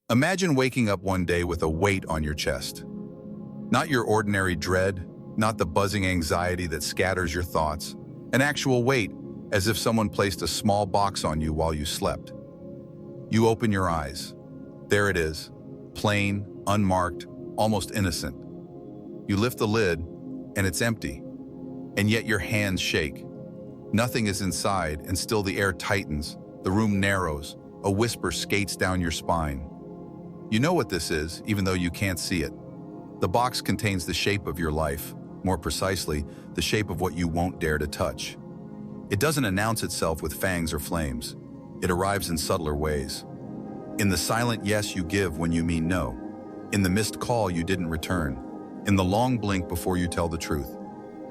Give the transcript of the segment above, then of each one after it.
Imagine waking up one day with a weight on your chest. Not your ordinary dread, not the buzzing anxiety that scatters your thoughts. An actual weight, as if someone placed a small box on you while you slept. You open your eyes. There it is, plain, unmarked, almost innocent. You lift the lid, and it's empty. And yet your hands shake. Nothing is inside, and still the air tightens, the room narrows, a whisper skates down your spine. You know what this is, even though you can't see it. The box contains the shape of your life, more precisely, the shape of what you won't dare to touch. It doesn't announce itself with fangs or flames. It arrives in subtler ways. In the silent yes you give when you mean no. In the missed call you didn't return. In the long blink before you tell the truth.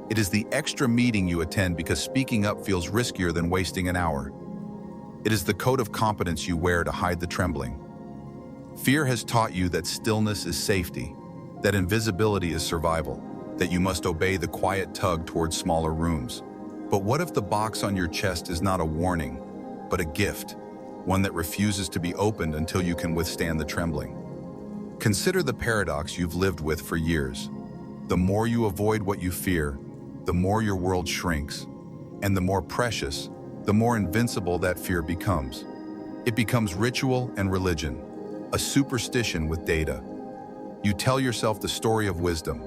It is the extra meeting you attend because speaking up feels riskier than wasting an hour. It is the coat of competence you wear to hide the trembling. Fear has taught you that stillness is safety, that invisibility is survival, that you must obey the quiet tug towards smaller rooms. But what if the box on your chest is not a warning, but a gift, one that refuses to be opened until you can withstand the trembling? Consider the paradox you've lived with for years. The more you avoid what you fear, the more your world shrinks, and the more precious, the more invincible that fear becomes. It becomes ritual and religion, a superstition with data. You tell yourself the story of wisdom,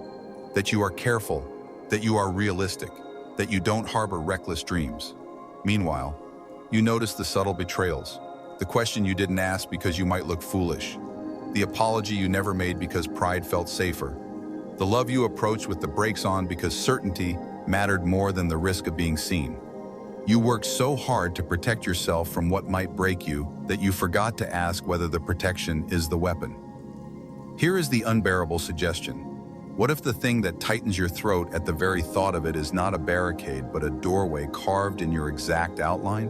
that you are careful, that you are realistic, that you don't harbor reckless dreams. Meanwhile, you notice the subtle betrayals, the question you didn't ask because you might look foolish, the apology you never made because pride felt safer, the love you approached with the brakes on because certainty mattered more than the risk of being seen. You worked so hard to protect yourself from what might break you that you forgot to ask whether the protection is the weapon. Here is the unbearable suggestion. What if the thing that tightens your throat at the very thought of it is not a barricade, but a doorway carved in your exact outline?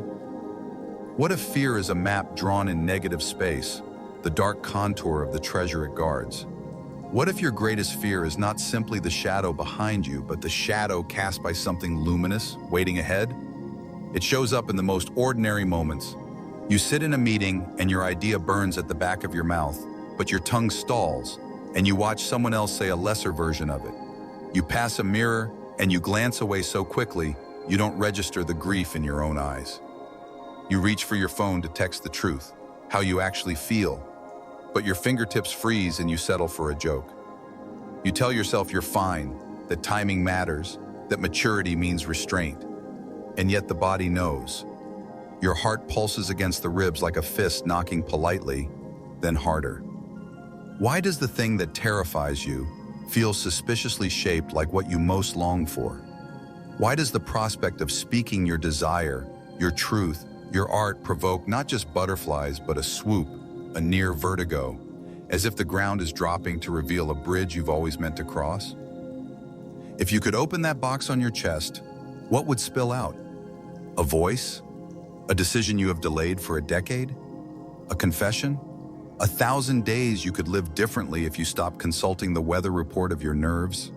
What if fear is a map drawn in negative space, the dark contour of the treasure it guards? What if your greatest fear is not simply the shadow behind you, but the shadow cast by something luminous, waiting ahead? It shows up in the most ordinary moments. You sit in a meeting and your idea burns at the back of your mouth, but your tongue stalls, and you watch someone else say a lesser version of it. You pass a mirror and you glance away so quickly, you don't register the grief in your own eyes. You reach for your phone to text the truth, how you actually feel, but your fingertips freeze and you settle for a joke. You tell yourself you're fine, that timing matters, that maturity means restraint. And yet the body knows. Your heart pulses against the ribs like a fist knocking politely, then harder. Why does the thing that terrifies you feel suspiciously shaped like what you most long for? Why does the prospect of speaking your desire, your truth, your art provoke not just butterflies but a swoop, a near vertigo, as if the ground is dropping to reveal a bridge you've always meant to cross? If you could open that box on your chest, what would spill out? A voice? A decision you have delayed for a decade? A confession? 1,000 days you could live differently if you stopped consulting the weather report of your nerves?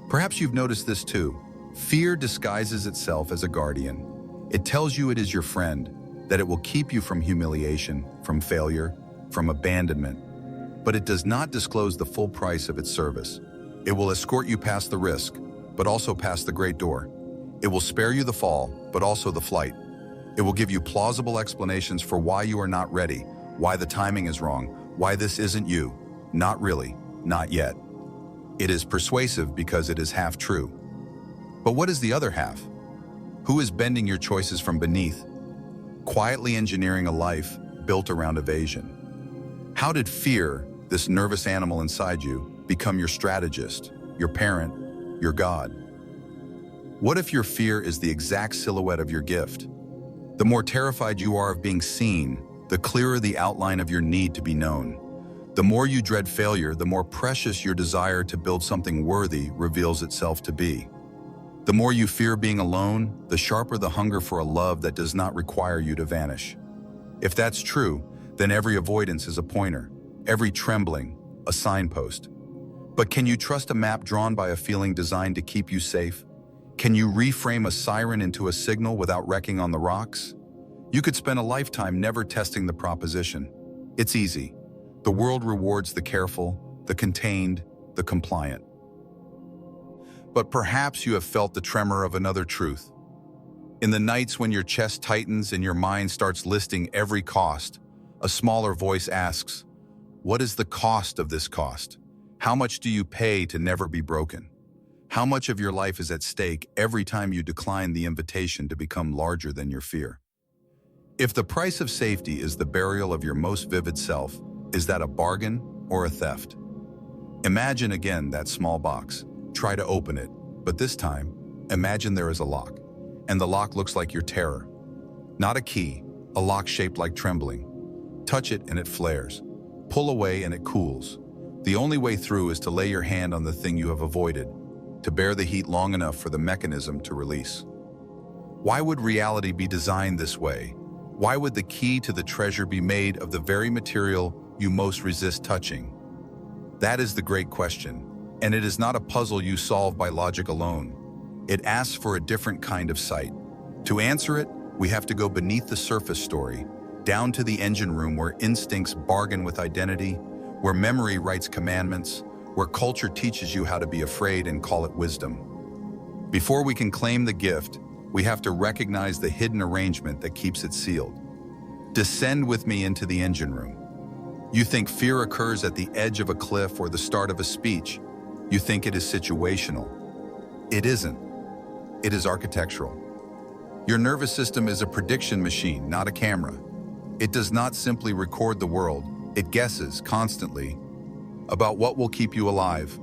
Perhaps you've noticed this too. Fear disguises itself as a guardian. It tells you it is your friend, that it will keep you from humiliation, from failure, from abandonment. But it does not disclose the full price of its service. It will escort you past the risk, but also past the great door. It will spare you the fall, but also the flight. It will give you plausible explanations for why you are not ready, why the timing is wrong, why this isn't you. Not really, not yet. It is persuasive because it is half true. But what is the other half? Who is bending your choices from beneath, quietly engineering a life built around evasion? How did fear, this nervous animal inside you, become your strategist, your parent, your God? What if your fear is the exact silhouette of your gift? The more terrified you are of being seen, the clearer the outline of your need to be known. The more you dread failure, the more precious your desire to build something worthy reveals itself to be. The more you fear being alone, the sharper the hunger for a love that does not require you to vanish. If that's true, then every avoidance is a pointer, every trembling, a signpost. But can you trust a map drawn by a feeling designed to keep you safe? Can you reframe a siren into a signal without wrecking on the rocks? You could spend a lifetime never testing the proposition. It's easy. The world rewards the careful, the contained, the compliant. But perhaps you have felt the tremor of another truth. In the nights when your chest tightens and your mind starts listing every cost, a smaller voice asks, what is the cost of this cost? How much do you pay to never be broken? How much of your life is at stake every time you decline the invitation to become larger than your fear? If the price of safety is the burial of your most vivid self, is that a bargain or a theft? Imagine again that small box. Try to open it, but this time, imagine there is a lock, and the lock looks like your terror. Not a key, a lock shaped like trembling. Touch it and it flares. Pull away and it cools. The only way through is to lay your hand on the thing you have avoided, to bear the heat long enough for the mechanism to release. Why would reality be designed this way? Why would the key to the treasure be made of the very material you most resist touching? That is the great question, and it is not a puzzle you solve by logic alone. It asks for a different kind of sight. To answer it, we have to go beneath the surface story, down to the engine room where instincts bargain with identity, where memory writes commandments, where culture teaches you how to be afraid and call it wisdom. Before we can claim the gift, we have to recognize the hidden arrangement that keeps it sealed. Descend with me into the engine room. You think fear occurs at the edge of a cliff or the start of a speech. You think it is situational. It isn't. It is architectural. Your nervous system is a prediction machine, not a camera. It does not simply record the world, it guesses constantly about what will keep you alive.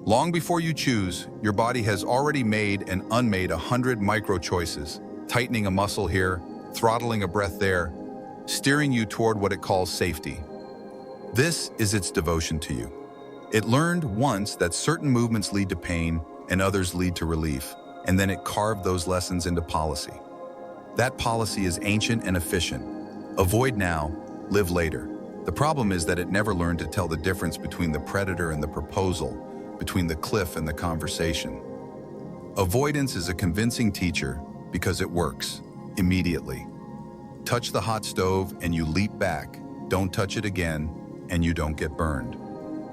Long before you choose, your body has already made and unmade 100 micro-choices, tightening a muscle here, throttling a breath there, steering you toward what it calls safety. This is its devotion to you. It learned once that certain movements lead to pain and others lead to relief, and then it carved those lessons into policy. That policy is ancient and efficient. Avoid now, live later. The problem is that it never learned to tell the difference between the predator and the proposal, between the cliff and the conversation. Avoidance is a convincing teacher because it works immediately. Touch the hot stove and you leap back. Don't touch it again and you don't get burned.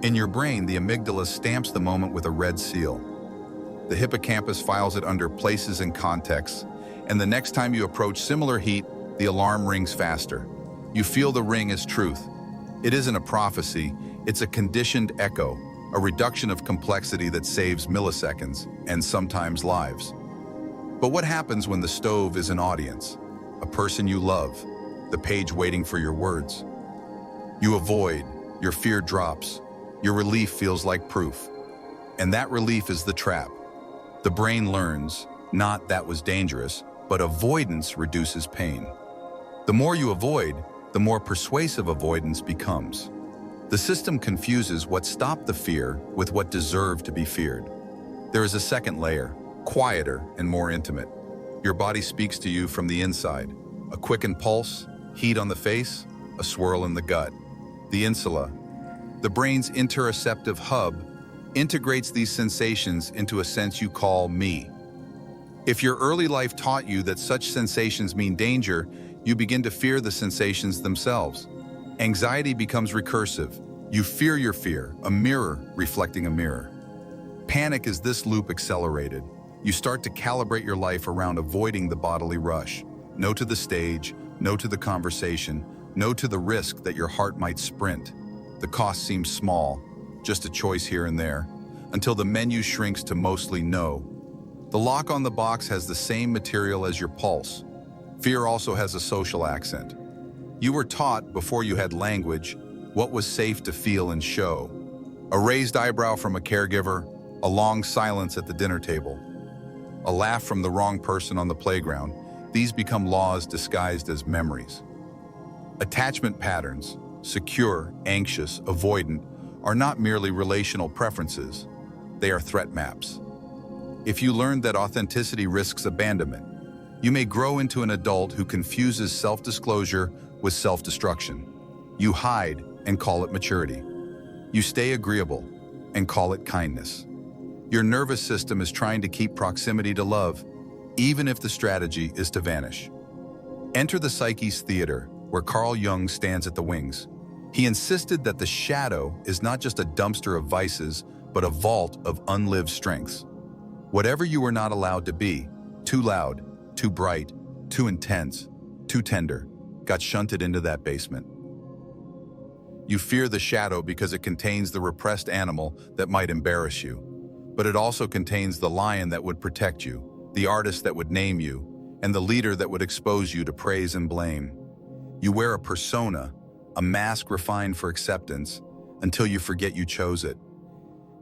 In your brain, the amygdala stamps the moment with a red seal. The hippocampus files it under places and contexts, and the next time you approach similar heat, the alarm rings faster. You feel the ring as truth. It isn't a prophecy, it's a conditioned echo, a reduction of complexity that saves milliseconds and sometimes lives. But what happens when the stove is an audience, a person you love, the page waiting for your words? You avoid, your fear drops, your relief feels like proof. And that relief is the trap. The brain learns, not that was dangerous, but avoidance reduces pain. The more you avoid, the more persuasive avoidance becomes. The system confuses what stopped the fear with what deserved to be feared. There is a second layer, quieter and more intimate. Your body speaks to you from the inside. A quickened pulse, heat on the face, a swirl in the gut. The insula, the brain's interoceptive hub, integrates these sensations into a sense you call me. If your early life taught you that such sensations mean danger, you begin to fear the sensations themselves. Anxiety becomes recursive. You fear your fear, a mirror reflecting a mirror. Panic is this loop accelerated. You start to calibrate your life around avoiding the bodily rush. No to the stage, no to the conversation, no to the risk that your heart might sprint. The cost seems small, just a choice here and there, until the menu shrinks to mostly no. The lock on the box has the same material as your pulse. Fear also has a social accent. You were taught, before you had language, what was safe to feel and show. A raised eyebrow from a caregiver, a long silence at the dinner table, a laugh from the wrong person on the playground. These become laws disguised as memories. Attachment patterns, secure, anxious, avoidant, are not merely relational preferences. They are threat maps. If you learned that authenticity risks abandonment, you may grow into an adult who confuses self-disclosure with self-destruction. You hide and call it maturity. You stay agreeable and call it kindness. Your nervous system is trying to keep proximity to love, even if the strategy is to vanish. Enter the psyche's theater, where Carl Jung stands at the wings. He insisted that the shadow is not just a dumpster of vices, but a vault of unlived strengths. Whatever you were not allowed to be, too loud, too bright, too intense, too tender, got shunted into that basement. You fear the shadow because it contains the repressed animal that might embarrass you, but it also contains the lion that would protect you, the artist that would name you, and the leader that would expose you to praise and blame. You wear a persona, a mask refined for acceptance, until you forget you chose it.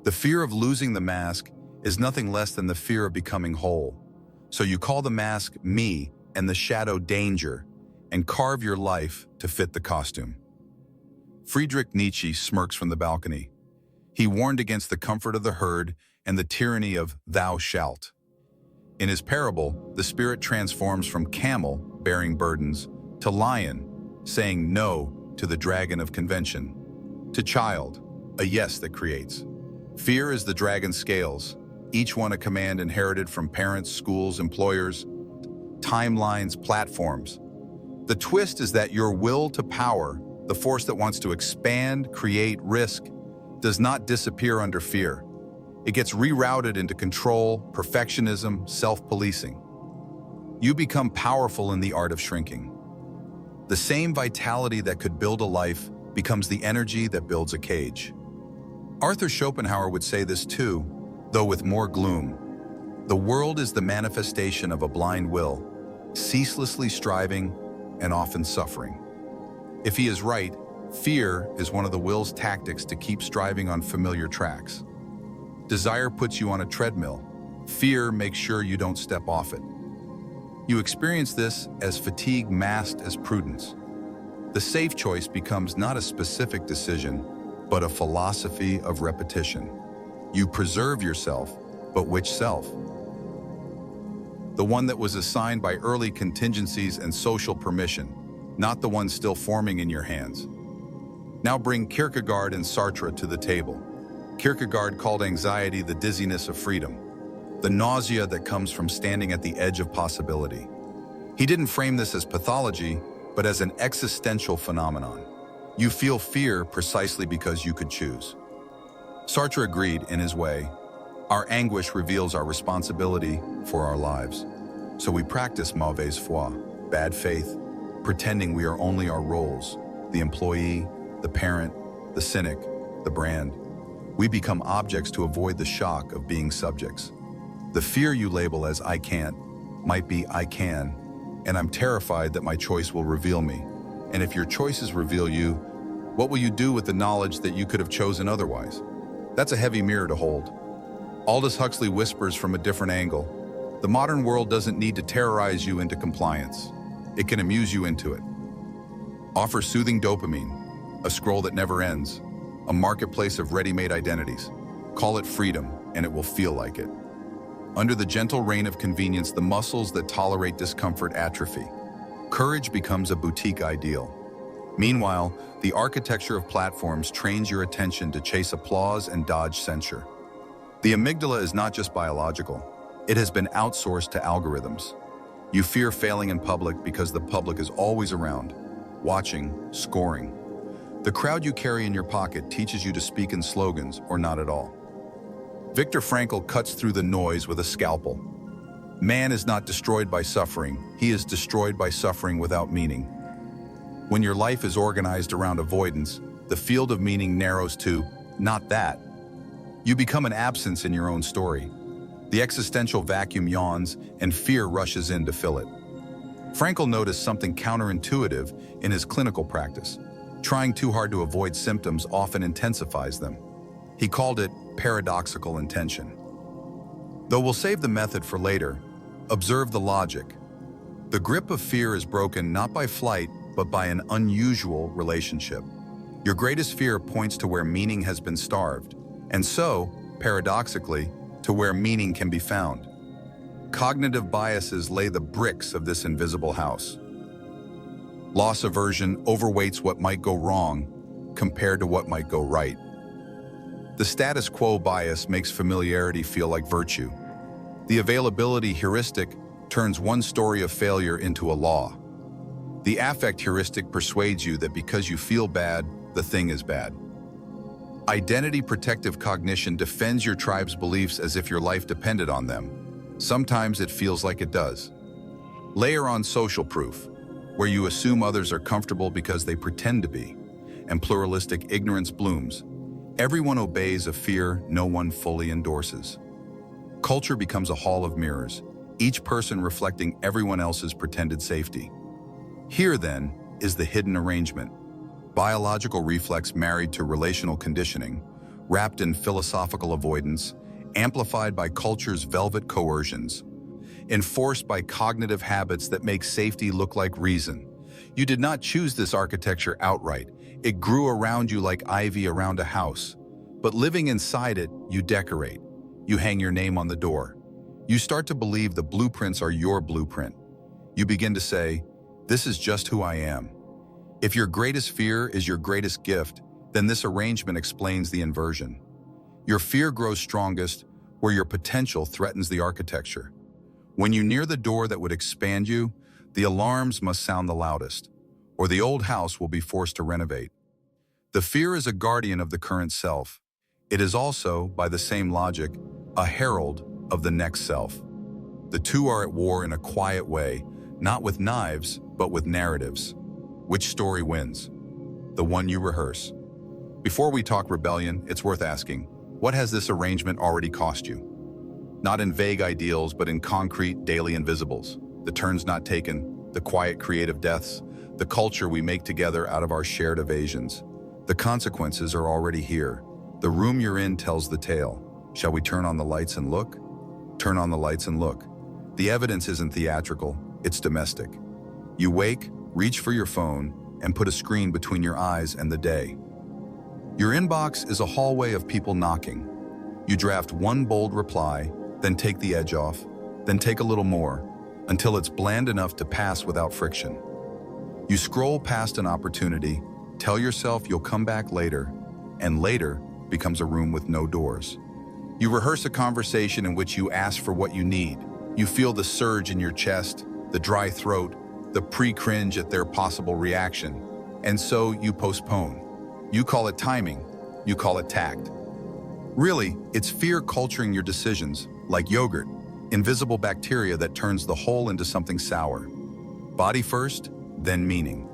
The fear of losing the mask is nothing less than the fear of becoming whole. So you call the mask me and the shadow danger, and carve your life to fit the costume. Friedrich Nietzsche smirks from the balcony. He warned against the comfort of the herd and the tyranny of thou shalt. In his parable, the spirit transforms from camel, bearing burdens, to lion, saying no to the dragon of convention, to child, a yes that creates. Fear is the dragon's scales, each one a command inherited from parents, schools, employers, timelines, platforms. The twist is that your will to power, the force that wants to expand, create, risk, does not disappear under fear. It gets rerouted into control, perfectionism, self-policing. You become powerful in the art of shrinking. The same vitality that could build a life becomes the energy that builds a cage. Arthur Schopenhauer would say this too, though with more gloom. The world is the manifestation of a blind will, ceaselessly striving and often suffering. If he is right, fear is one of the will's tactics to keep striving on familiar tracks. Desire puts you on a treadmill. Fear makes sure you don't step off it. You experience this as fatigue masked as prudence. The safe choice becomes not a specific decision, but a philosophy of repetition. You preserve yourself, but which self? The one that was assigned by early contingencies and social permission, not the one still forming in your hands. Now bring Kierkegaard and Sartre to the table. Kierkegaard called anxiety the dizziness of freedom, the nausea that comes from standing at the edge of possibility. He didn't frame this as pathology, but as an existential phenomenon. You feel fear precisely because you could choose. Sartre agreed in his way. Our anguish reveals our responsibility for our lives. So we practice mauvaise foi, bad faith, pretending we are only our roles, the employee, the parent, the cynic, the brand. We become objects to avoid the shock of being subjects. The fear you label as I can't might be I can, and I'm terrified that my choice will reveal me. And if your choices reveal you, what will you do with the knowledge that you could have chosen otherwise? That's a heavy mirror to hold. Aldous Huxley whispers from a different angle. The modern world doesn't need to terrorize you into compliance. It can amuse you into it. Offer soothing dopamine, a scroll that never ends, a marketplace of ready-made identities. Call it freedom, and it will feel like it. Under the gentle reign of convenience, the muscles that tolerate discomfort atrophy. Courage becomes a boutique ideal. Meanwhile, the architecture of platforms trains your attention to chase applause and dodge censure. The amygdala is not just biological. It has been outsourced to algorithms. You fear failing in public because the public is always around, watching, scoring. The crowd you carry in your pocket teaches you to speak in slogans or not at all. Viktor Frankl cuts through the noise with a scalpel. Man is not destroyed by suffering. He is destroyed by suffering without meaning. When your life is organized around avoidance, the field of meaning narrows to not that. You become an absence in your own story. The existential vacuum yawns and fear rushes in to fill it. Frankl noticed something counterintuitive in his clinical practice. Trying too hard to avoid symptoms often intensifies them. He called it paradoxical intention. Though we'll save the method for later, observe the logic. The grip of fear is broken not by flight, but by an unusual relationship. Your greatest fear points to where meaning has been starved, and so, paradoxically, to where meaning can be found. Cognitive biases lay the bricks of this invisible house. Loss aversion overweights what might go wrong compared to what might go right. The status quo bias makes familiarity feel like virtue. The availability heuristic turns one story of failure into a law. The affect heuristic persuades you that because you feel bad, the thing is bad. Identity protective cognition defends your tribe's beliefs as if your life depended on them. Sometimes it feels like it does. Layer on social proof, where you assume others are comfortable because they pretend to be, and pluralistic ignorance blooms. Everyone obeys a fear no one fully endorses. Culture becomes a hall of mirrors, each person reflecting everyone else's pretended safety. Here, then, is the hidden arrangement. Biological reflex married to relational conditioning, wrapped in philosophical avoidance, amplified by culture's velvet coercions, enforced by cognitive habits that make safety look like reason. You did not choose this architecture outright. It grew around you like ivy around a house. But living inside it, you decorate. You hang your name on the door. You start to believe the blueprints are your blueprint. You begin to say, "This is just who I am." If your greatest fear is your greatest gift, then this arrangement explains the inversion. Your fear grows strongest where your potential threatens the architecture. When you near the door that would expand you, the alarms must sound the loudest, or the old house will be forced to renovate. The fear is a guardian of the current self. It is also, by the same logic, a herald of the next self. The two are at war in a quiet way, not with knives, but with narratives. Which story wins? The one you rehearse. Before we talk rebellion, it's worth asking, what has this arrangement already cost you? Not in vague ideals, but in concrete, daily invisibles. The turns not taken, the quiet creative deaths, the culture we make together out of our shared evasions. The consequences are already here. The room you're in tells the tale. Shall we turn on the lights and look? Turn on the lights and look. The evidence isn't theatrical, it's domestic. You wake, reach for your phone, and put a screen between your eyes and the day. Your inbox is a hallway of people knocking. You draft one bold reply, then take the edge off, then take a little more, until it's bland enough to pass without friction. You scroll past an opportunity, tell yourself you'll come back later, and later becomes a room with no doors. You rehearse a conversation in which you ask for what you need. You feel the surge in your chest, the dry throat, the pre-cringe at their possible reaction, and so you postpone. You call it timing, you call it tact. Really, it's fear culturing your decisions, like yogurt, invisible bacteria that turns the whole into something sour. Body first, then meaning.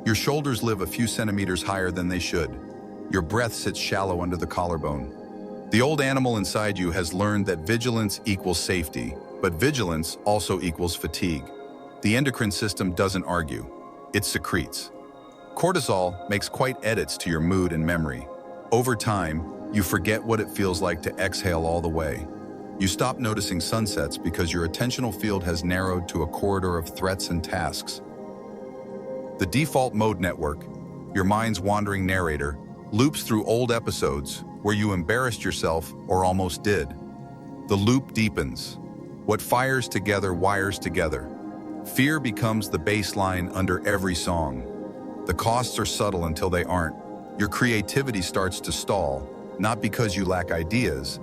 Your shoulders live a few centimeters higher than they should. Your breath sits shallow under the collarbone. The old animal inside you has learned that vigilance equals safety, but vigilance also equals fatigue. The endocrine system doesn't argue, it secretes. Cortisol makes quite edits to your mood and memory. Over time, you forget what it feels like to exhale all the way. You stop noticing sunsets because your attentional field has narrowed to a corridor of threats and tasks. The default mode network, your mind's wandering narrator, loops through old episodes where you embarrassed yourself or almost did. The loop deepens. What fires together wires together. Fear becomes the baseline under every song. The costs are subtle until they aren't. Your creativity starts to stall, not because you lack ideas,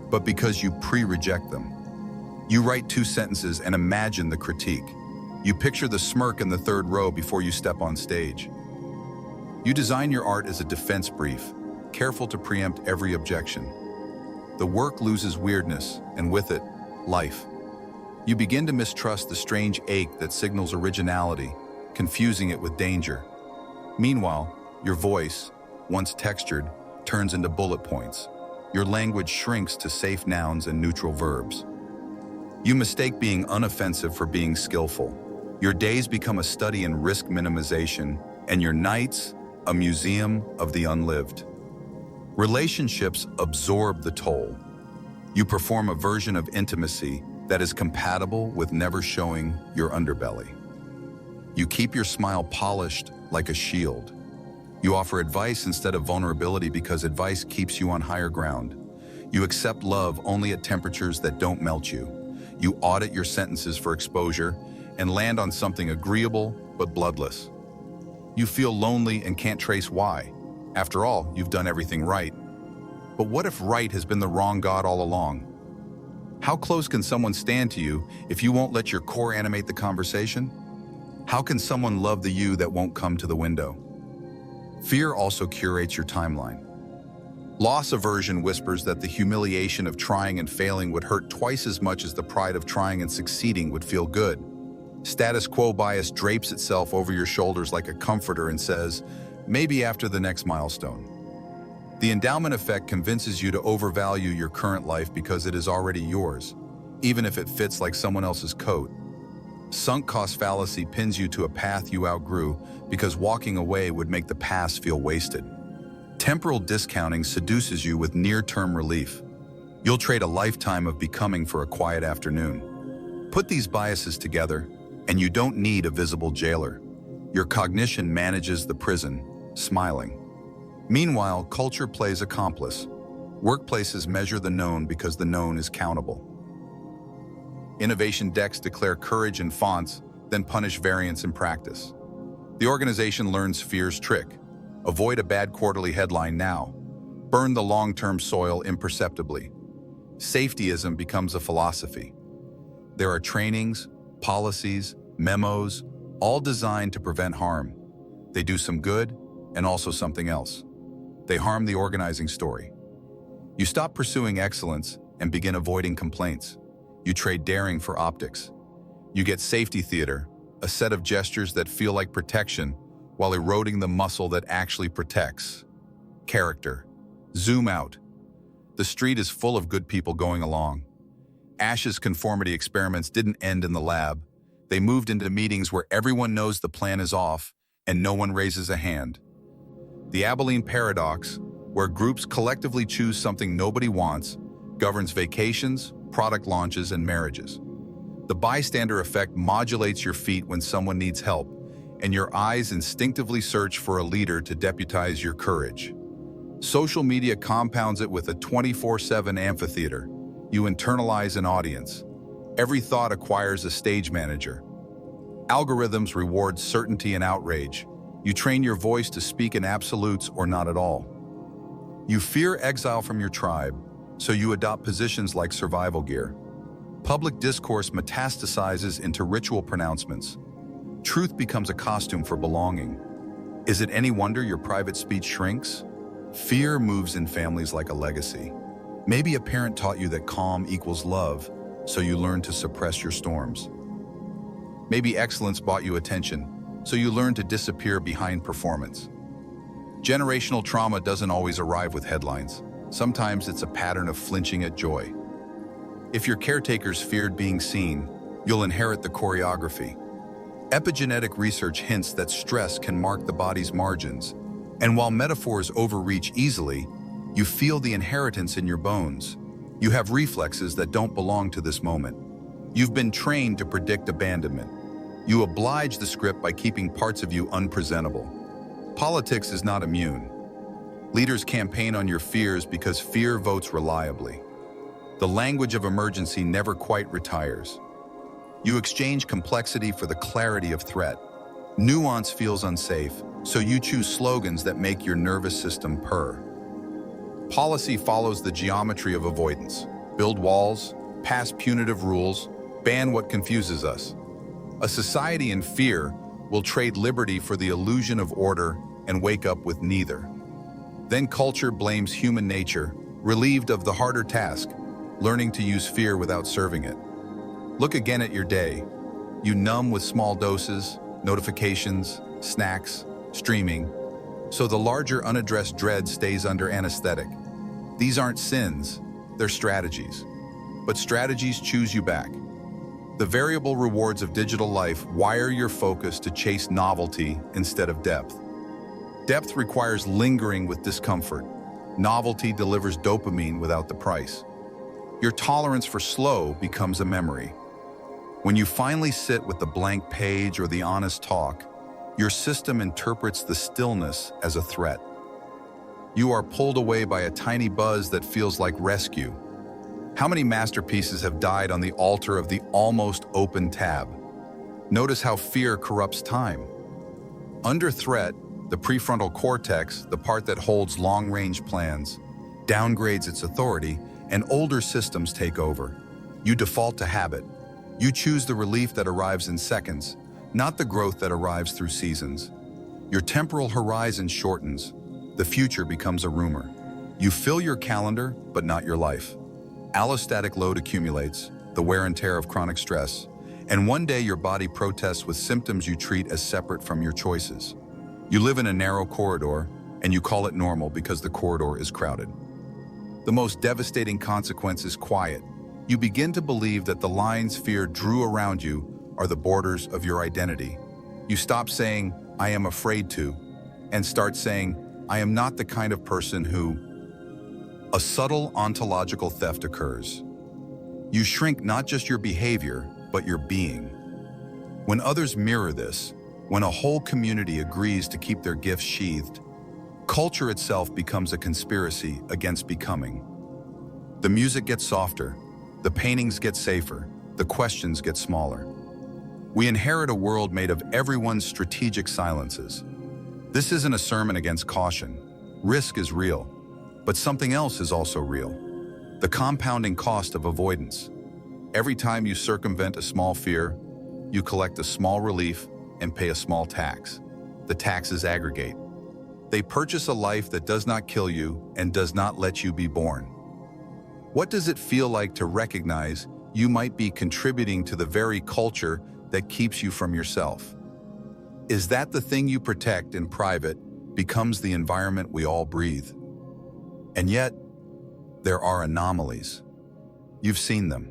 but because you pre-reject them. You write 2 sentences and imagine the critique. You picture the smirk in the third row before you step on stage. You design your art as a defense brief, careful to preempt every objection. The work loses weirdness, and with it, life. You begin to mistrust the strange ache that signals originality, confusing it with danger. Meanwhile, your voice, once textured, turns into bullet points. Your language shrinks to safe nouns and neutral verbs. You mistake being unoffensive for being skillful. Your days become a study in risk minimization, and your nights, a museum of the unlived. Relationships absorb the toll. You perform a version of intimacy that is compatible with never showing your underbelly. You keep your smile polished like a shield. You offer advice instead of vulnerability because advice keeps you on higher ground. You accept love only at temperatures that don't melt you. You audit your sentences for exposure and land on something agreeable but bloodless. You feel lonely and can't trace why. After all, you've done everything right. But what if right has been the wrong God all along? How close can someone stand to you if you won't let your core animate the conversation? How can someone love the you that won't come to the window? Fear also curates your timeline. Loss aversion whispers that the humiliation of trying and failing would hurt twice as much as the pride of trying and succeeding would feel good. Status quo bias drapes itself over your shoulders like a comforter and says, maybe after the next milestone. The endowment effect convinces you to overvalue your current life because it is already yours, even if it fits like someone else's coat. Sunk cost fallacy pins you to a path you outgrew because walking away would make the past feel wasted. Temporal discounting seduces you with near-term relief. You'll trade a lifetime of becoming for a quiet afternoon. Put these biases together, and you don't need a visible jailer. Your cognition manages the prison, smiling. Meanwhile, culture plays accomplice. Workplaces measure the known because the known is countable. Innovation decks declare courage in fonts, then punish variance in practice. The organization learns fear's trick. Avoid a bad quarterly headline now. Burn the long-term soil imperceptibly. Safetyism becomes a philosophy. There are trainings, policies, memos, all designed to prevent harm. They do some good and also something else. They harm the organizing story. You stop pursuing excellence and begin avoiding complaints. You trade daring for optics. You get safety theater, a set of gestures that feel like protection while eroding the muscle that actually protects. Character. Zoom out. The street is full of good people going along. Ash's conformity experiments didn't end in the lab. They moved into meetings where everyone knows the plan is off and no one raises a hand. The Abilene paradox, where groups collectively choose something nobody wants, governs vacations, product launches, and marriages. The bystander effect modulates your feet when someone needs help, and your eyes instinctively search for a leader to deputize your courage. Social media compounds it with a 24/7 amphitheater. You internalize an audience. Every thought acquires a stage manager. Algorithms reward certainty and outrage. You train your voice to speak in absolutes or not at all. You fear exile from your tribe, so you adopt positions like survival gear. Public discourse metastasizes into ritual pronouncements. Truth becomes a costume for belonging. Is it any wonder your private speech shrinks? Fear moves in families like a legacy. Maybe a parent taught you that calm equals love, so you learn to suppress your storms. Maybe excellence bought you attention, so you learn to disappear behind performance. Generational trauma doesn't always arrive with headlines. Sometimes it's a pattern of flinching at joy. If your caretakers feared being seen, you'll inherit the choreography. Epigenetic research hints that stress can mark the body's margins, and while metaphors overreach easily, you feel the inheritance in your bones. You have reflexes that don't belong to this moment. You've been trained to predict abandonment. You oblige the script by keeping parts of you unpresentable. Politics is not immune. Leaders campaign on your fears because fear votes reliably. The language of emergency never quite retires. You exchange complexity for the clarity of threat. Nuance feels unsafe, so you choose slogans that make your nervous system purr. Policy follows the geometry of avoidance. Build walls, pass punitive rules, ban what confuses us. A society in fear will trade liberty for the illusion of order and wake up with neither. Then culture blames human nature, relieved of the harder task, learning to use fear without serving it. Look again at your day. You numb with small doses, notifications, snacks, streaming, so the larger unaddressed dread stays under anesthetic. These aren't sins, they're strategies. But strategies choose you back. The variable rewards of digital life wire your focus to chase novelty instead of depth. Depth requires lingering with discomfort. Novelty delivers dopamine without the price. Your tolerance for slow becomes a memory. When you finally sit with the blank page or the honest talk, your system interprets the stillness as a threat. You are pulled away by a tiny buzz that feels like rescue. How many masterpieces have died on the altar of the almost open tab? Notice how fear corrupts time. Under threat, the prefrontal cortex, the part that holds long-range plans, downgrades its authority, and older systems take over. You default to habit. You choose the relief that arrives in seconds, not the growth that arrives through seasons. Your temporal horizon shortens. The future becomes a rumor. You fill your calendar, but not your life. Allostatic load accumulates, the wear and tear of chronic stress, and one day your body protests with symptoms you treat as separate from your choices. You live in a narrow corridor, and you call it normal because the corridor is crowded. The most devastating consequence is quiet. You begin to believe that the lines fear drew around you are the borders of your identity. You stop saying, "I am afraid to," and start saying, "I am not the kind of person who..." A subtle ontological theft occurs. You shrink not just your behavior, but your being. When others mirror this, when a whole community agrees to keep their gifts sheathed, culture itself becomes a conspiracy against becoming. The music gets softer, the paintings get safer, the questions get smaller. We inherit a world made of everyone's strategic silences. This isn't a sermon against caution. Risk is real, but something else is also real. The compounding cost of avoidance. Every time you circumvent a small fear, you collect a small relief and pay a small tax. The taxes aggregate. They purchase a life that does not kill you and does not let you be born. What does it feel like to recognize you might be contributing to the very culture that keeps you from yourself? Is that the thing you protect in private becomes the environment we all breathe? And yet, there are anomalies. You've seen them.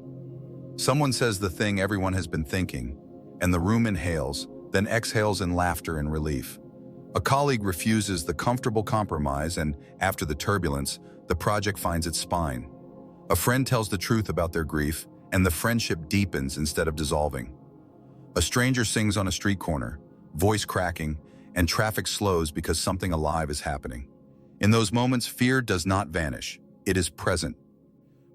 Someone says the thing everyone has been thinking, and the room inhales, then exhales in laughter and relief. A colleague refuses the comfortable compromise, and after the turbulence, the project finds its spine. A friend tells the truth about their grief, and the friendship deepens instead of dissolving. A stranger sings on a street corner, voice cracking, and traffic slows because something alive is happening. In those moments, fear does not vanish. It is present,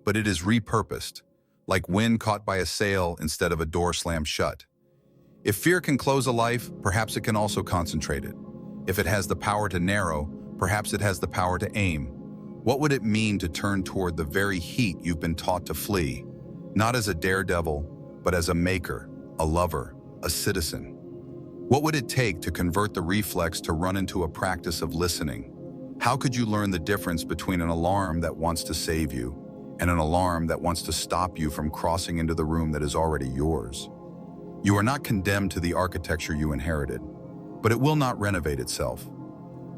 but it is repurposed, like wind caught by a sail instead of a door slammed shut. If fear can close a life, perhaps it can also concentrate it. If it has the power to narrow, perhaps it has the power to aim. What would it mean to turn toward the very heat you've been taught to flee, not as a daredevil, but as a maker, a lover, a citizen? What would it take to convert the reflex to run into a practice of listening? How could you learn the difference between an alarm that wants to save you and an alarm that wants to stop you from crossing into the room that is already yours? You are not condemned to the architecture you inherited, but it will not renovate itself.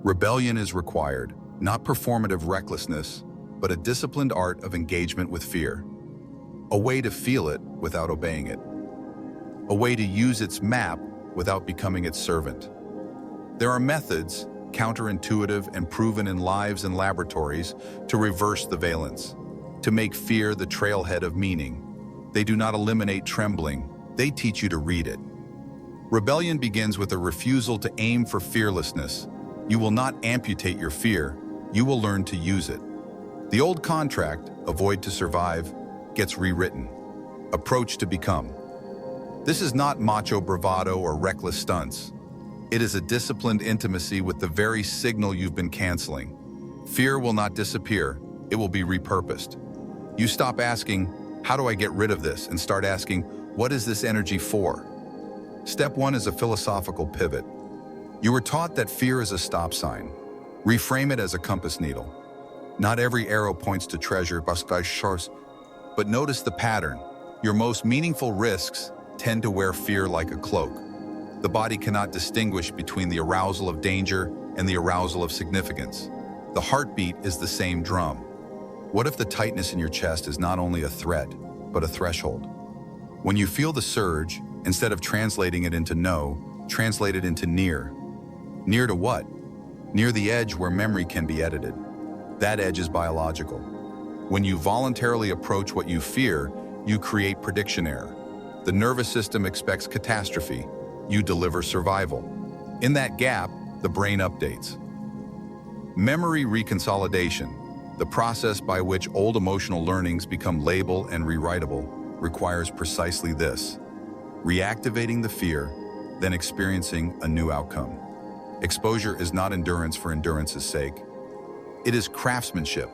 Rebellion is required, not performative recklessness, but a disciplined art of engagement with fear. A way to feel it without obeying it. A way to use its map without becoming its servant. There are methods, counterintuitive and proven in lives and laboratories, to reverse the valence, to make fear the trailhead of meaning. They do not eliminate trembling, they teach you to read it. Rebellion begins with a refusal to aim for fearlessness. You will not amputate your fear, you will learn to use it. The old contract, avoid to survive, gets rewritten. Approach to become. This is not macho bravado or reckless stunts. It is a disciplined intimacy with the very signal you've been canceling. Fear will not disappear, it will be repurposed. You stop asking, "How do I get rid of this?" and start asking, "What is this energy for?" Step 1 is a philosophical pivot. You were taught that fear is a stop sign. Reframe it as a compass needle. Not every arrow points to treasure, but notice the pattern. Your most meaningful risks tend to wear fear like a cloak. The body cannot distinguish between the arousal of danger and the arousal of significance. The heartbeat is the same drum. What if the tightness in your chest is not only a threat, but a threshold? When you feel the surge, instead of translating it into no, translate it into near. Near to what? Near the edge where memory can be edited. That edge is biological. When you voluntarily approach what you fear, you create prediction error. The nervous system expects catastrophe. You deliver survival. In that gap, the brain updates. Memory reconsolidation, the process by which old emotional learnings become labeled and rewritable, requires precisely this: reactivating the fear, then experiencing a new outcome. Exposure is not endurance for endurance's sake. It is craftsmanship.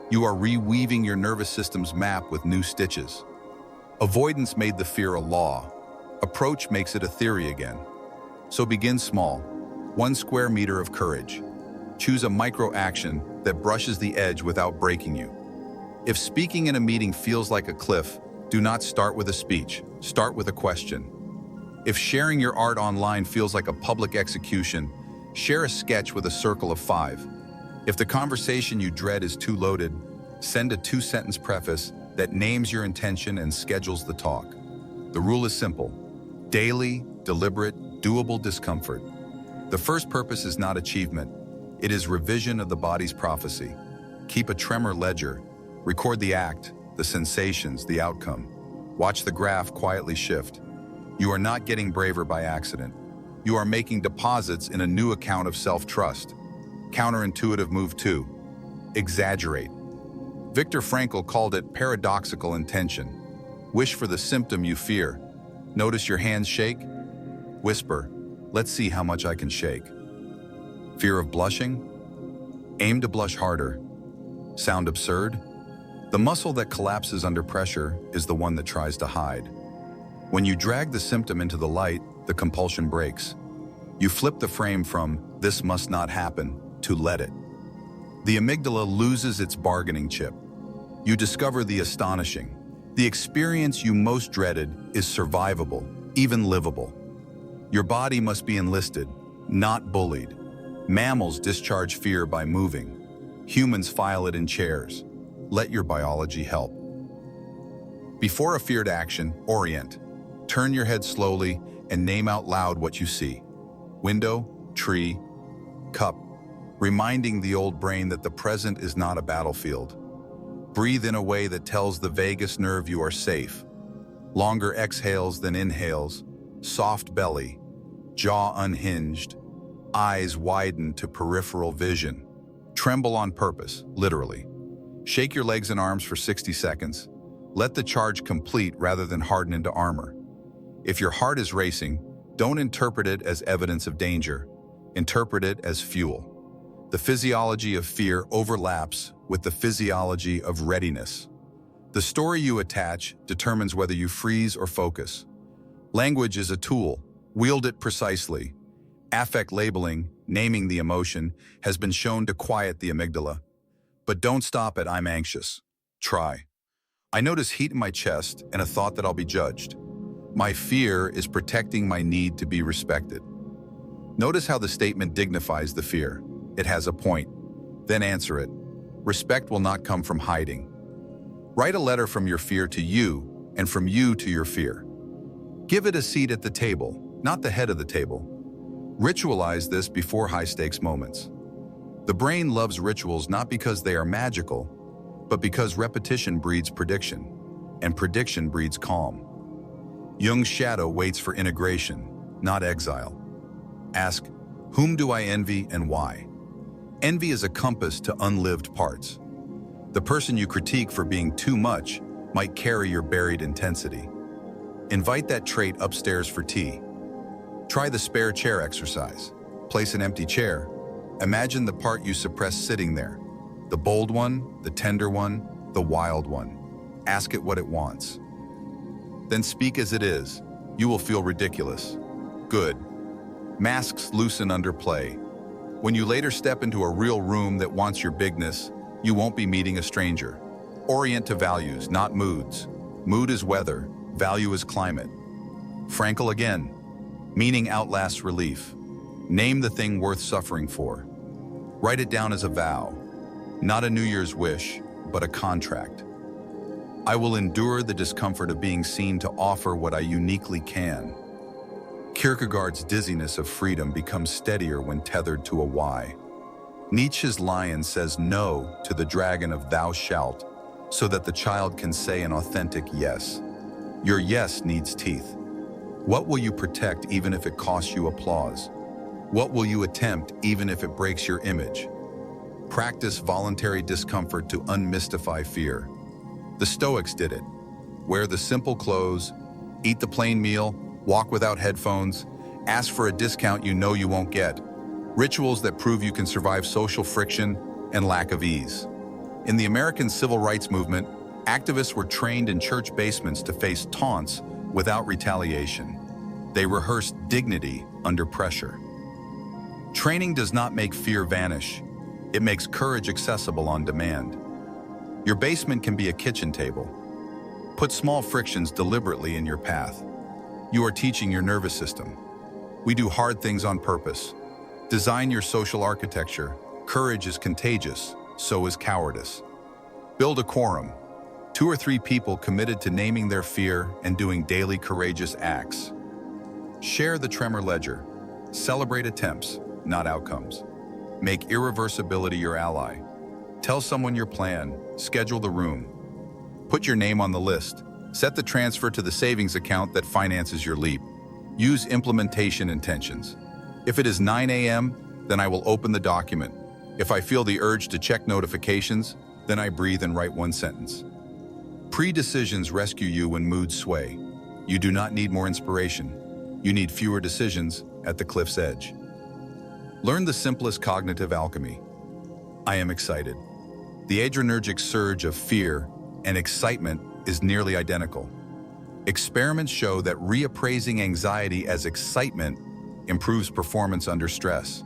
You are reweaving your nervous system's map with new stitches. Avoidance made the fear a law. Approach makes it a theory again. So begin small. 1 square meter of courage. Choose a micro-action that brushes the edge without breaking you. If speaking in a meeting feels like a cliff, do not start with a speech, start with a question. If sharing your art online feels like a public execution, share a sketch with a circle of 5. If the conversation you dread is too loaded, send a 2-sentence preface that names your intention and schedules the talk. The rule is simple: daily, deliberate, doable discomfort. The first purpose is not achievement. It is revision of the body's prophecy. Keep a tremor ledger. Record the act, the sensations, the outcome. Watch the graph quietly shift. You are not getting braver by accident. You are making deposits in a new account of self-trust. Counterintuitive move 2. Exaggerate. Viktor Frankl called it paradoxical intention. Wish for the symptom you fear. Notice your hands shake? Whisper, let's see how much I can shake. Fear of blushing? Aim to blush harder. Sound absurd? The muscle that collapses under pressure is the one that tries to hide. When you drag the symptom into the light, the compulsion breaks. You flip the frame from "this must not happen" to "let it." The amygdala loses its bargaining chip. You discover the astonishing. The experience you most dreaded is survivable, even livable. Your body must be enlisted, not bullied. Mammals discharge fear by moving. Humans file it in chairs. Let your biology help. Before a feared action, orient. Turn your head slowly and name out loud what you see. Window, tree, cup, reminding the old brain that the present is not a battlefield. Breathe in a way that tells the vagus nerve you are safe. Longer exhales than inhales, soft belly, jaw unhinged, eyes widened to peripheral vision. Tremble on purpose, literally. Shake your legs and arms for 60 seconds. Let the charge complete rather than harden into armor. If your heart is racing, don't interpret it as evidence of danger. Interpret it as fuel. The physiology of fear overlaps with the physiology of readiness. The story you attach determines whether you freeze or focus. Language is a tool. Wield it precisely. Affect labeling, naming the emotion, has been shown to quiet the amygdala. But don't stop at "I'm anxious." Try. "I notice heat in my chest and a thought that I'll be judged. My fear is protecting my need to be respected." Notice how the statement dignifies the fear. It has a point. Then answer it. Respect will not come from hiding. Write a letter from your fear to you and from you to your fear. Give it a seat at the table, not the head of the table. Ritualize this before high-stakes moments. The brain loves rituals not because they are magical, but because repetition breeds prediction, and prediction breeds calm. Jung's shadow waits for integration, not exile. Ask, whom do I envy and why? Envy is a compass to unlived parts. The person you critique for being too much might carry your buried intensity. Invite that trait upstairs for tea. Try the spare chair exercise. Place an empty chair. Imagine the part you suppress sitting there. The bold one, the tender one, the wild one. Ask it what it wants. Then speak as it is. You will feel ridiculous. Good. Masks loosen under play. When you later step into a real room that wants your bigness, you won't be meeting a stranger. Orient to values, not moods. Mood is weather, value is climate. Frankl again. Meaning outlasts relief. Name the thing worth suffering for. Write it down as a vow. Not a New Year's wish, but a contract. I will endure the discomfort of being seen to offer what I uniquely can. Kierkegaard's dizziness of freedom becomes steadier when tethered to a why. Nietzsche's lion says no to the dragon of "thou shalt," so that the child can say an authentic yes. Your yes needs teeth. What will you protect even if it costs you applause? What will you attempt even if it breaks your image? Practice voluntary discomfort to unmystify fear. The Stoics did it. Wear the simple clothes, eat the plain meal, walk without headphones, ask for a discount you know you won't get. Rituals that prove you can survive social friction and lack of ease. In the American Civil Rights Movement, activists were trained in church basements to face taunts without retaliation. They rehearsed dignity under pressure. Training does not make fear vanish. It makes courage accessible on demand. Your basement can be a kitchen table. Put small frictions deliberately in your path. You are teaching your nervous system. We do hard things on purpose. Design your social architecture. Courage is contagious, so is cowardice. Build a quorum. 2 or 3 people committed to naming their fear and doing daily courageous acts. Share the tremor ledger. Celebrate attempts, not outcomes. Make irreversibility your ally. Tell someone your plan. Schedule the room. Put your name on the list. Set the transfer to the savings account that finances your leap. Use implementation intentions. If it is 9 a.m., then I will open the document. If I feel the urge to check notifications, then I breathe and write 1 sentence. Pre-decisions rescue you when moods sway. You do not need more inspiration. You need fewer decisions at the cliff's edge. Learn the simplest cognitive alchemy. I am excited. The adrenergic surge of fear and excitement is nearly identical. Experiments show that reappraising anxiety as excitement improves performance under stress.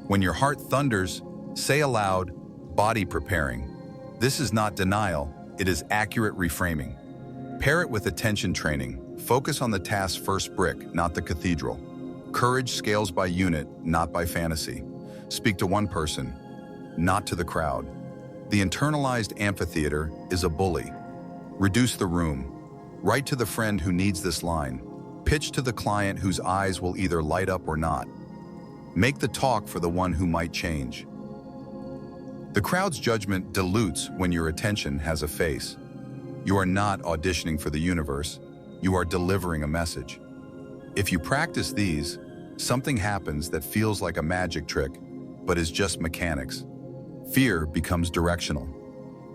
When your heart thunders, say aloud, body preparing. This is not denial, it is accurate reframing. Pair it with attention training. Focus on the task's first brick, not the cathedral. Courage scales by unit, not by fantasy. Speak to one person, not to the crowd. The internalized amphitheater is a bully. Reduce the room. Write to the friend who needs this line. Pitch to the client whose eyes will either light up or not. Make the talk for the one who might change. The crowd's judgment dilutes when your attention has a face. You are not auditioning for the universe. You are delivering a message. If you practice these, something happens that feels like a magic trick, but is just mechanics. Fear becomes directional.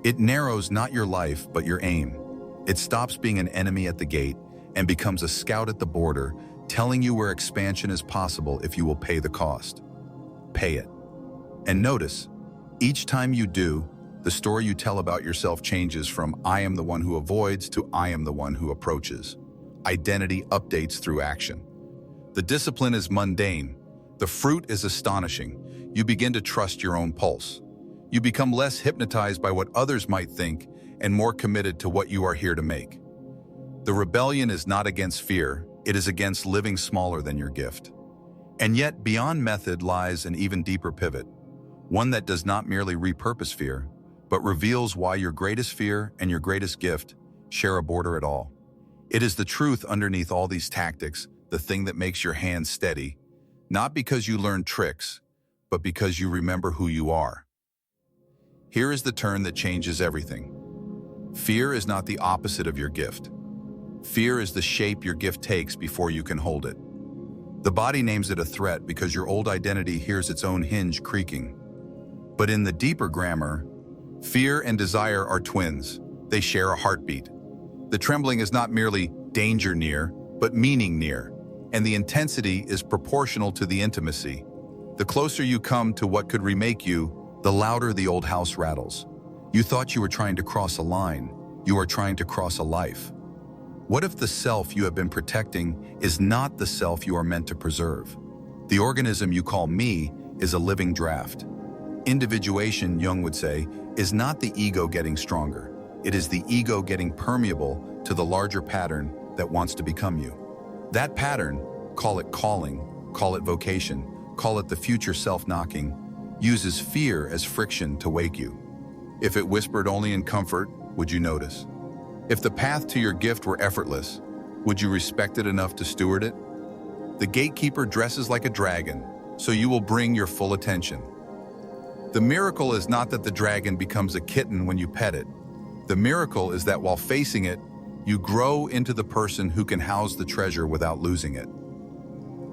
It narrows not your life, but your aim. It stops being an enemy at the gate and becomes a scout at the border, telling you where expansion is possible if you will pay the cost. Pay it. And notice, each time you do, the story you tell about yourself changes from I am the one who avoids to I am the one who approaches. Identity updates through action. The discipline is mundane. The fruit is astonishing. You begin to trust your own pulse. You become less hypnotized by what others might think and more committed to what you are here to make. The rebellion is not against fear, it is against living smaller than your gift. And yet, beyond method lies an even deeper pivot, one that does not merely repurpose fear, but reveals why your greatest fear and your greatest gift share a border at all. It is the truth underneath all these tactics, the thing that makes your hands steady, not because you learn tricks, but because you remember who you are. Here is the turn that changes everything. Fear is not the opposite of your gift. Fear is the shape your gift takes before you can hold it. The body names it a threat because your old identity hears its own hinge creaking. But in the deeper grammar, fear and desire are twins. They share a heartbeat. The trembling is not merely danger near, but meaning near, and the intensity is proportional to the intimacy. The closer you come to what could remake you, the louder the old house rattles. You thought you were trying to cross a line. You are trying to cross a life. What if the self you have been protecting is not the self you are meant to preserve? The organism you call me is a living draft. Individuation, Jung would say, is not the ego getting stronger. It is the ego getting permeable to the larger pattern that wants to become you. That pattern, call it calling, call it vocation, call it the future self knocking, uses fear as friction to wake you. If it whispered only in comfort, would you notice? If the path to your gift were effortless, would you respect it enough to steward it? The gatekeeper dresses like a dragon, so you will bring your full attention. The miracle is not that the dragon becomes a kitten when you pet it. The miracle is that while facing it, you grow into the person who can house the treasure without losing it.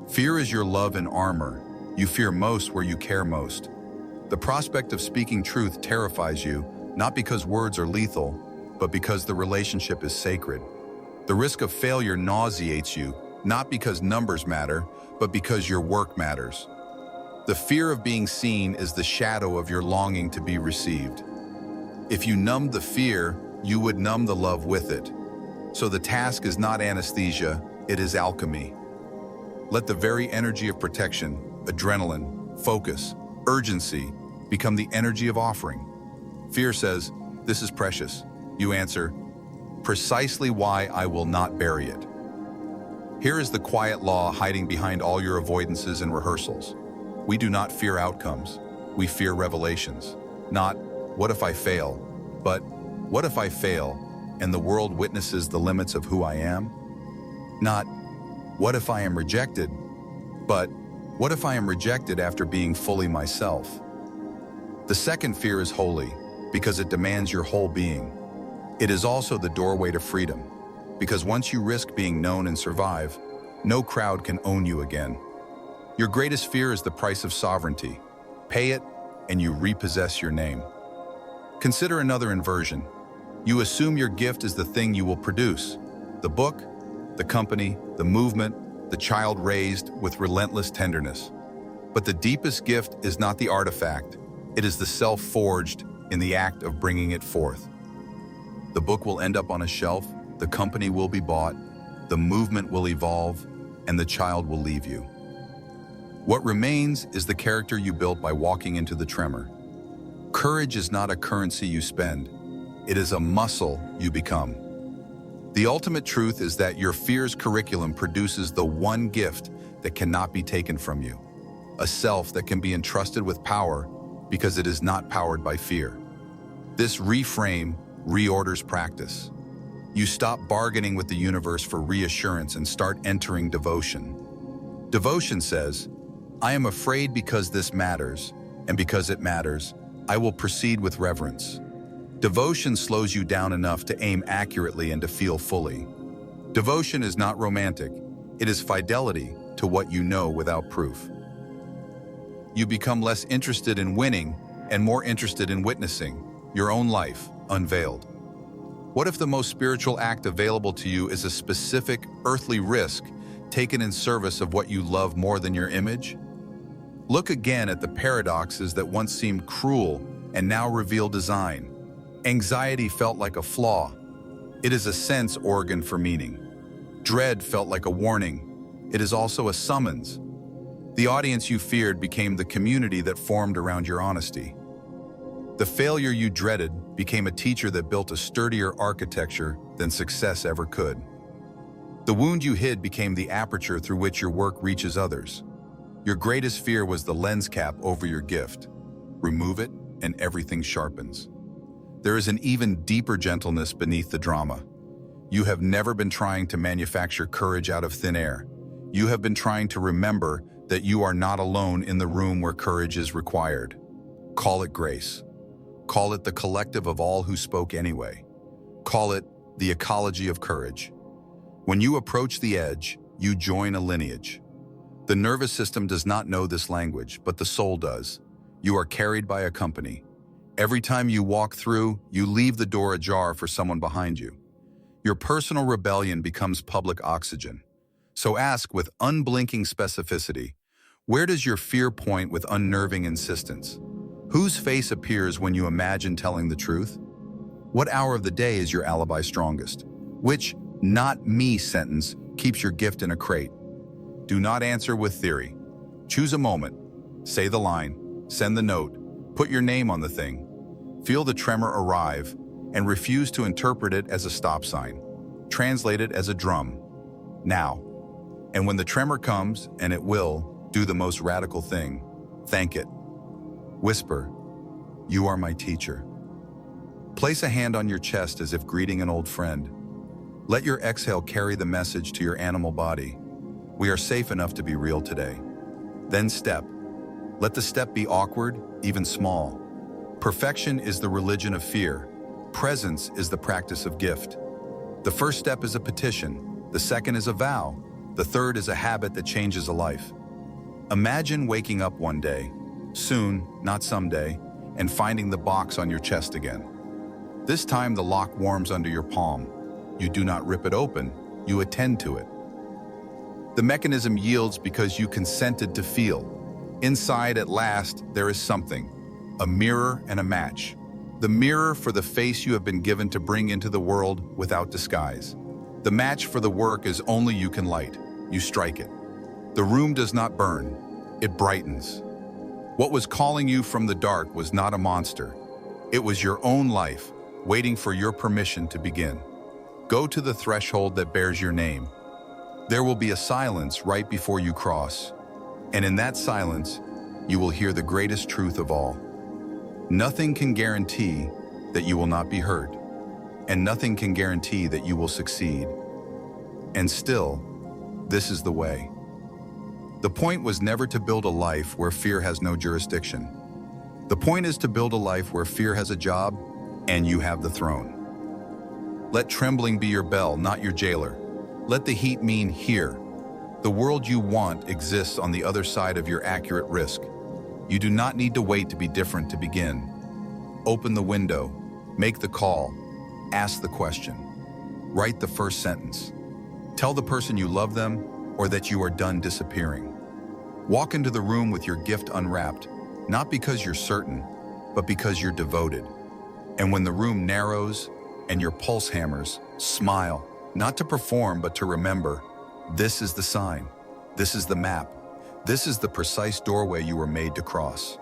Fear is your love in armor. You fear most where you care most. The prospect of speaking truth terrifies you, not because words are lethal, but because the relationship is sacred. The risk of failure nauseates you, not because numbers matter, but because your work matters. The fear of being seen is the shadow of your longing to be received. If you numbed the fear, you would numb the love with it. So the task is not anesthesia, it is alchemy. Let the very energy of protection, adrenaline, focus, urgency become the energy of offering. Fear says, "This is precious." You answer, "Precisely why I will not bury it." Here is the quiet law hiding behind all your avoidances and rehearsals. We do not fear outcomes. We fear revelations. Not, "What if I fail?" but, "What if I fail and the world witnesses the limits of who I am?" Not, "What if I am rejected?" but, "What if I am rejected after being fully myself?" The second fear is holy because it demands your whole being. It is also the doorway to freedom, because once you risk being known and survive, no crowd can own you again. Your greatest fear is the price of sovereignty. Pay it, and you repossess your name. Consider another inversion. You assume your gift is the thing you will produce: the book, the company, the movement, the child raised with relentless tenderness. But the deepest gift is not the artifact, it is the self forged in the act of bringing it forth. The book will end up on a shelf, the company will be bought, the movement will evolve, and the child will leave you. What remains is the character you built by walking into the tremor. Courage is not a currency you spend, it is a muscle you become. The ultimate truth is that your fear's curriculum produces the one gift that cannot be taken from you, a self that can be entrusted with power because it is not powered by fear. This reframe reorders practice. You stop bargaining with the universe for reassurance and start entering devotion. Devotion says, "I am afraid because this matters, and because it matters, I will proceed with reverence." Devotion slows you down enough to aim accurately and to feel fully. Devotion is not romantic, it is fidelity to what you know without proof. You become less interested in winning and more interested in witnessing your own life unveiled. What if the most spiritual act available to you is a specific earthly risk taken in service of what you love more than your image? Look again at the paradoxes that once seemed cruel and now reveal design. Anxiety felt like a flaw. It is a sense organ for meaning. Dread felt like a warning. It is also a summons. The audience you feared became the community that formed around your honesty. The failure you dreaded became a teacher that built a sturdier architecture than success ever could. The wound you hid became the aperture through which your work reaches others. Your greatest fear was the lens cap over your gift. Remove it, and everything sharpens. There is an even deeper gentleness beneath the drama. You have never been trying to manufacture courage out of thin air. You have been trying to remember that you are not alone in the room where courage is required. Call it grace. Call it the collective of all who spoke anyway. Call it the ecology of courage. When you approach the edge, you join a lineage. The nervous system does not know this language, but the soul does. You are carried by a company. Every time you walk through, you leave the door ajar for someone behind you. Your personal rebellion becomes public oxygen. So ask with unblinking specificity, where does your fear point with unnerving insistence? Whose face appears when you imagine telling the truth? What hour of the day is your alibi strongest? Which "not me" sentence keeps your gift in a crate? Do not answer with theory. Choose a moment. Say the line. Send the note. Put your name on the thing. Feel the tremor arrive and refuse to interpret it as a stop sign. Translate it as a drum. Now. And when the tremor comes, and it will, do the most radical thing. Thank it. Whisper, "You are my teacher." Place a hand on your chest as if greeting an old friend. Let your exhale carry the message to your animal body. We are safe enough to be real today. Then step. Let the step be awkward, even small. Perfection is the religion of fear. Presence is the practice of gift. The first step is a petition. The second is a vow. The third is a habit that changes a life. Imagine waking up one day, soon, not someday, and finding the box on your chest again. This time the lock warms under your palm. You do not rip it open, you attend to it. The mechanism yields because you consented to feel. Inside, at last, there is something, a mirror and a match. The mirror for the face you have been given to bring into the world without disguise. The match for the work is only you can light. You strike it. The room does not burn, it brightens. What was calling you from the dark was not a monster. It was your own life, waiting for your permission to begin. Go to the threshold that bears your name. There will be a silence right before you cross. And in that silence, you will hear the greatest truth of all. Nothing can guarantee that you will not be hurt, and nothing can guarantee that you will succeed. And still, this is the way. The point was never to build a life where fear has no jurisdiction. The point is to build a life where fear has a job and you have the throne. Let trembling be your bell, not your jailer. Let the heat mean here. The world you want exists on the other side of your accurate risk. You do not need to wait to be different to begin. Open the window, make the call, ask the question, write the first sentence. Tell the person you love them or that you are done disappearing. Walk into the room with your gift unwrapped, not because you're certain, but because you're devoted. And when the room narrows and your pulse hammers, smile, not to perform, but to remember, this is the sign, this is the map, this is the precise doorway you were made to cross.